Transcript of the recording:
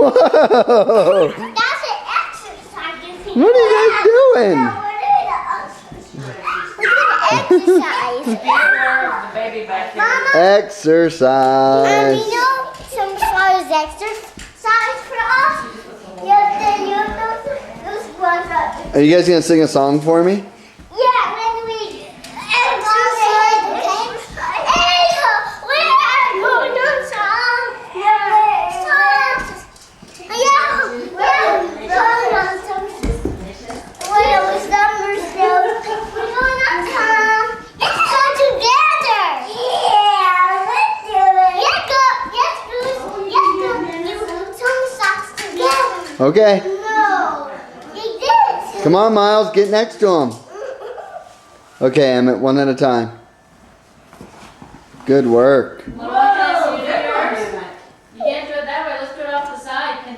Whoa! That's an exercise. What are you guys doing? Exercise. The baby back here. Mama, Exercise. you know some flowers exercise for us? Yeah, then you know those ones that. Are you guys gonna sing a song for me? Yeah, when we exercise, okay? Hey, we are going on song. Yeah, we're going on some. Wait, we summer still. We're going on song. Let's go together. Yeah, let's do it. Let's go. Let's do some socks together. Okay. No, you did. Come on, Miles. Get next to him. Okay, Emmett. One at a time. Good work. Well, why can't you do yours? You can't do it that way. Let's do it off the side.